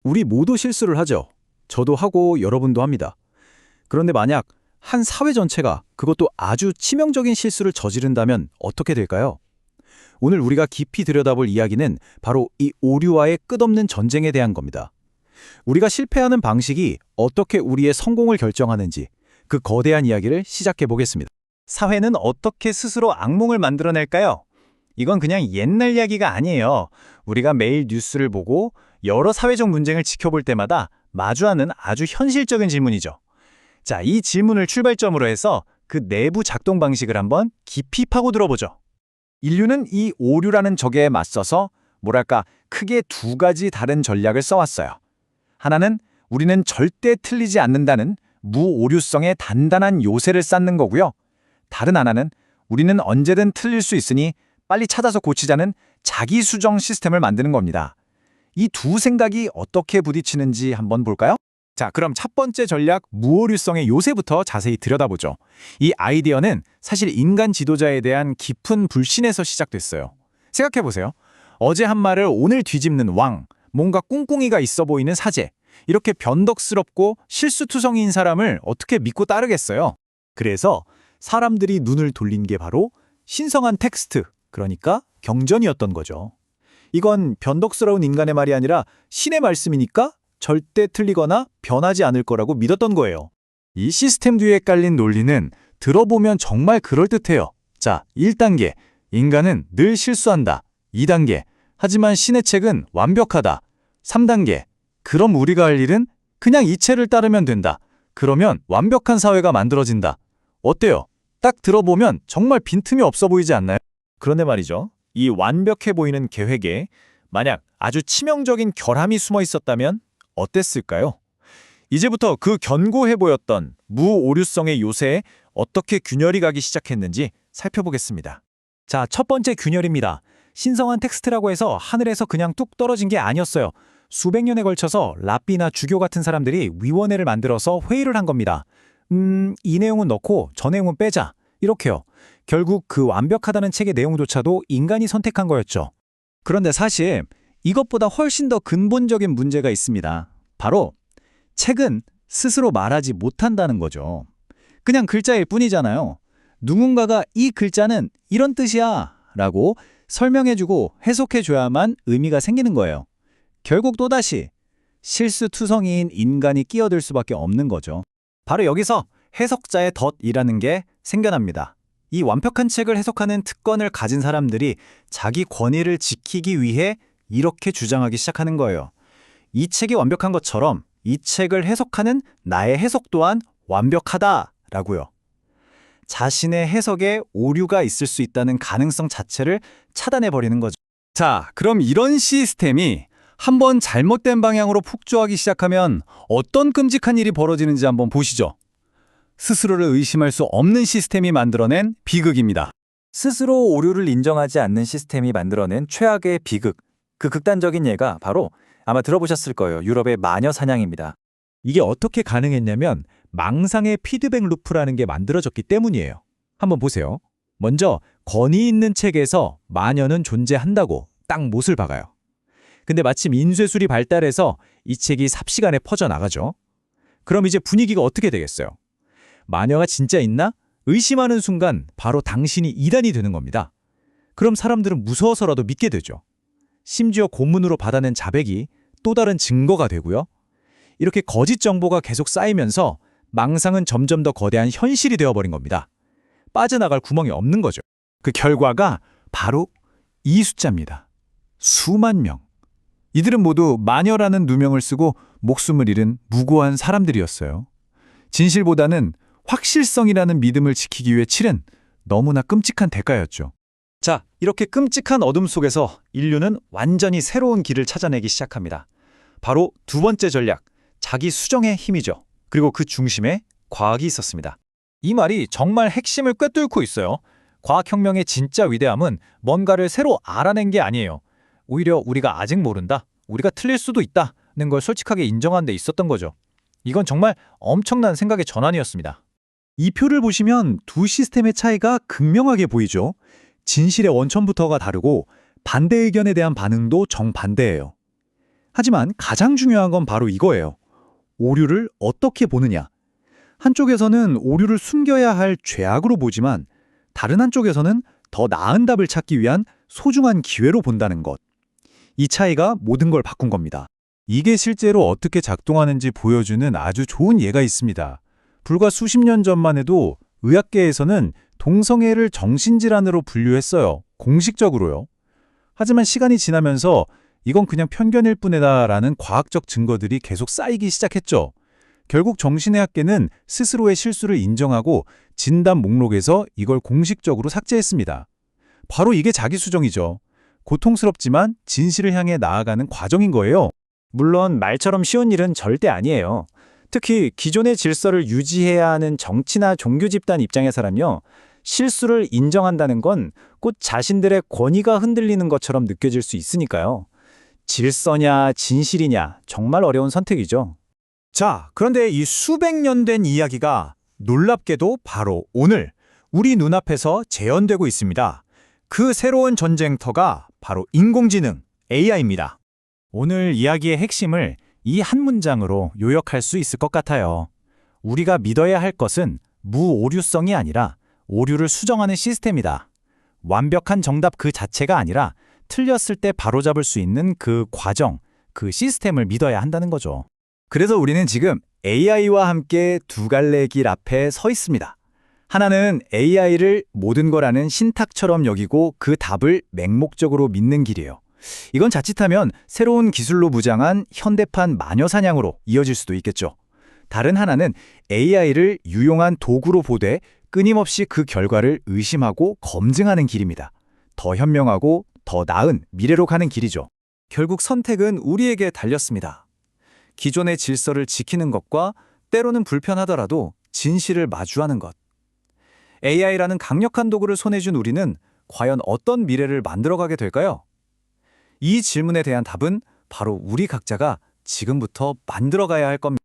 우리 모두 실수를 하죠. 저도 하고 여러분도 합니다. 그런데 만약 한 사회 전체가 그것도 아주 치명적인 실수를 저지른다면 어떻게 될까요? 오늘 우리가 깊이 들여다볼 이야기는 바로 이 오류와의 끝없는 전쟁에 대한 겁니다. 우리가 실패하는 방식이 어떻게 우리의 성공을 결정하는지 그 거대한 이야기를 시작해 보겠습니다. 사회는 어떻게 스스로 악몽을 만들어낼까요? 이건 그냥 옛날 이야기가 아니에요. 우리가 매일 뉴스를 보고 여러 사회적 문제를 지켜볼 때마다 마주하는 아주 현실적인 질문이죠. 자, 이 질문을 출발점으로 해서 그 내부 작동 방식을 한번 깊이 파고 들어보죠. 인류는 이 오류라는 적에 맞서서 크게 두 가지 다른 전략을 써왔어요. 하나는 우리는 절대 틀리지 않는다는 무오류성의 단단한 요새를 쌓는 거고요. 다른 하나는 우리는 언제든 틀릴 수 있으니 빨리 찾아서 고치자는 자기 수정 시스템을 만드는 겁니다. 이 두 생각이 어떻게 부딪히는지 한번 볼까요? 자, 그럼 첫 번째 전략 무오류성의 요새부터 자세히 들여다보죠. 이 아이디어는 사실 인간 지도자에 대한 깊은 불신에서 시작됐어요. 생각해보세요. 어제 한 말을 오늘 뒤집는 왕, 뭔가 꿍꿍이가 있어 보이는 사제, 이렇게 변덕스럽고 실수투성이인 사람을 어떻게 믿고 따르겠어요? 그래서 사람들이 눈을 돌린 게 바로 신성한 텍스트, 그러니까 경전이었던 거죠. 이건 변덕스러운 인간의 말이 아니라 신의 말씀이니까 절대 틀리거나 변하지 않을 거라고 믿었던 거예요. 이 시스템 뒤에 깔린 논리는 들어보면 정말 그럴듯해요. 자, 1단계, 인간은 늘 실수한다. 2단계, 하지만 신의 책은 완벽하다. 3단계, 그럼 우리가 할 일은 그냥 이체를 따르면 된다. 그러면 완벽한 사회가 만들어진다. 어때요? 딱 들어보면 정말 빈틈이 없어 보이지 않나요? 그런데 말이죠. 이 완벽해 보이는 계획에 만약 아주 치명적인 결함이 숨어 있었다면 어땠을까요? 이제부터 그 견고해 보였던 무오류성의 요새에 어떻게 균열이 가기 시작했는지 살펴보겠습니다. 자, 첫 번째 균열입니다. 신성한 텍스트라고 해서 하늘에서 그냥 뚝 떨어진 게 아니었어요. 수백 년에 걸쳐서 랍비나 주교 같은 사람들이 위원회를 만들어서 회의를 한 겁니다. 이 내용은 넣고 저 내용은 빼자. 이렇게요. 결국 그 완벽하다는 책의 내용조차도 인간이 선택한 거였죠. 그런데 사실 이것보다 훨씬 더 근본적인 문제가 있습니다. 바로 책은 스스로 말하지 못한다는 거죠. 그냥 글자일 뿐이잖아요. 누군가가 이 글자는 이런 뜻이야 라고 설명해주고 해석해줘야만 의미가 생기는 거예요. 결국 또다시 실수투성이인 인간이 끼어들 수밖에 없는 거죠. 바로 여기서 해석자의 덫이라는 게 생겨납니다. 이 완벽한 책을 해석하는 특권을 가진 사람들이 자기 권위를 지키기 위해 이렇게 주장하기 시작하는 거예요. 이 책이 완벽한 것처럼 이 책을 해석하는 나의 해석 또한 완벽하다라고요. 자신의 해석에 오류가 있을 수 있다는 가능성 자체를 차단해버리는 거죠. 자, 그럼 이런 시스템이 한번 잘못된 방향으로 폭주하기 시작하면 어떤 끔찍한 일이 벌어지는지 한번 보시죠. 스스로를 의심할 수 없는 시스템이 만들어낸 비극입니다. 스스로 오류를 인정하지 않는 시스템이 만들어낸 최악의 비극. 그 극단적인 예가 바로 아마 들어보셨을 거예요. 유럽의 마녀 사냥입니다. 이게 어떻게 가능했냐면 망상의 피드백 루프라는 게 만들어졌기 때문이에요. 한번 보세요. 먼저 권위 있는 책에서 마녀는 존재한다고 딱 못을 박아요. 근데 마침 인쇄술이 발달해서 이 책이 삽시간에 퍼져나가죠. 그럼 이제 분위기가 어떻게 되겠어요? 마녀가 진짜 있나? 의심하는 순간 바로 당신이 이단이 되는 겁니다. 그럼 사람들은 무서워서라도 믿게 되죠. 심지어 고문으로 받아낸 자백이 또 다른 증거가 되고요. 이렇게 거짓 정보가 계속 쌓이면서 망상은 점점 더 거대한 현실이 되어버린 겁니다. 빠져나갈 구멍이 없는 거죠. 그 결과가 바로 이 숫자입니다. 수만 명. 이들은 모두 마녀라는 누명을 쓰고 목숨을 잃은 무고한 사람들이었어요. 진실보다는 확실성이라는 믿음을 지키기 위해 치른 너무나 끔찍한 대가였죠. 자, 이렇게 끔찍한 어둠 속에서 인류는 완전히 새로운 길을 찾아내기 시작합니다. 바로 두 번째 전략, 자기 수정의 힘이죠. 그리고 그 중심에 과학이 있었습니다. 이 말이 정말 핵심을 꿰뚫고 있어요. 과학혁명의 진짜 위대함은 뭔가를 새로 알아낸 게 아니에요. 오히려 우리가 아직 모른다, 우리가 틀릴 수도 있다는 걸 솔직하게 인정한 데 있었던 거죠. 이건 정말 엄청난 생각의 전환이었습니다. 이 표를 보시면 두 시스템의 차이가 극명하게 보이죠. 진실의 원천부터가 다르고 반대 의견에 대한 반응도 정반대예요. 하지만 가장 중요한 건 바로 이거예요. 오류를 어떻게 보느냐. 한쪽에서는 오류를 숨겨야 할 죄악으로 보지만 다른 한쪽에서는 더 나은 답을 찾기 위한 소중한 기회로 본다는 것. 이 차이가 모든 걸 바꾼 겁니다. 이게 실제로 어떻게 작동하는지 보여주는 아주 좋은 예가 있습니다. 불과 수십 년 전만 해도 의학계에서는 동성애를 정신질환으로 분류했어요. 공식적으로요. 하지만 시간이 지나면서 이건 그냥 편견일 뿐이다라는 과학적 증거들이 계속 쌓이기 시작했죠. 결국 정신의학계는 스스로의 실수를 인정하고 진단 목록에서 이걸 공식적으로 삭제했습니다. 바로 이게 자기수정이죠. 고통스럽지만 진실을 향해 나아가는 과정인 거예요. 물론 말처럼 쉬운 일은 절대 아니에요. 특히 기존의 질서를 유지해야 하는 정치나 종교 집단 입장에서라면요. 실수를 인정한다는 건 곧 자신들의 권위가 흔들리는 것처럼 느껴질 수 있으니까요. 질서냐 진실이냐 정말 어려운 선택이죠. 자, 그런데 이 수백 년 된 이야기가 놀랍게도 바로 오늘 우리 눈앞에서 재현되고 있습니다. 그 새로운 전쟁터가 바로 인공지능, AI입니다. 오늘 이야기의 핵심을 이 한 문장으로 요약할 수 있을 것 같아요. 우리가 믿어야 할 것은 무오류성이 아니라 오류를 수정하는 시스템이다. 완벽한 정답 그 자체가 아니라 틀렸을 때 바로잡을 수 있는 그 과정, 그 시스템을 믿어야 한다는 거죠. 그래서 우리는 지금 AI와 함께 두 갈래의 길 앞에 서 있습니다. 하나는 AI를 모든 거라는 신탁처럼 여기고 그 답을 맹목적으로 믿는 길이에요. 이건 자칫하면 새로운 기술로 무장한 현대판 마녀사냥으로 이어질 수도 있겠죠. 다른 하나는 AI를 유용한 도구로 보되 끊임없이 그 결과를 의심하고 검증하는 길입니다. 더 현명하고 더 나은 미래로 가는 길이죠. 결국 선택은 우리에게 달렸습니다. 기존의 질서를 지키는 것과 때로는 불편하더라도 진실을 마주하는 것. AI라는 강력한 도구를 손에 쥔 우리는 과연 어떤 미래를 만들어가게 될까요? 이 질문에 대한 답은 바로 우리 각자가 지금부터 만들어가야 할 겁니다.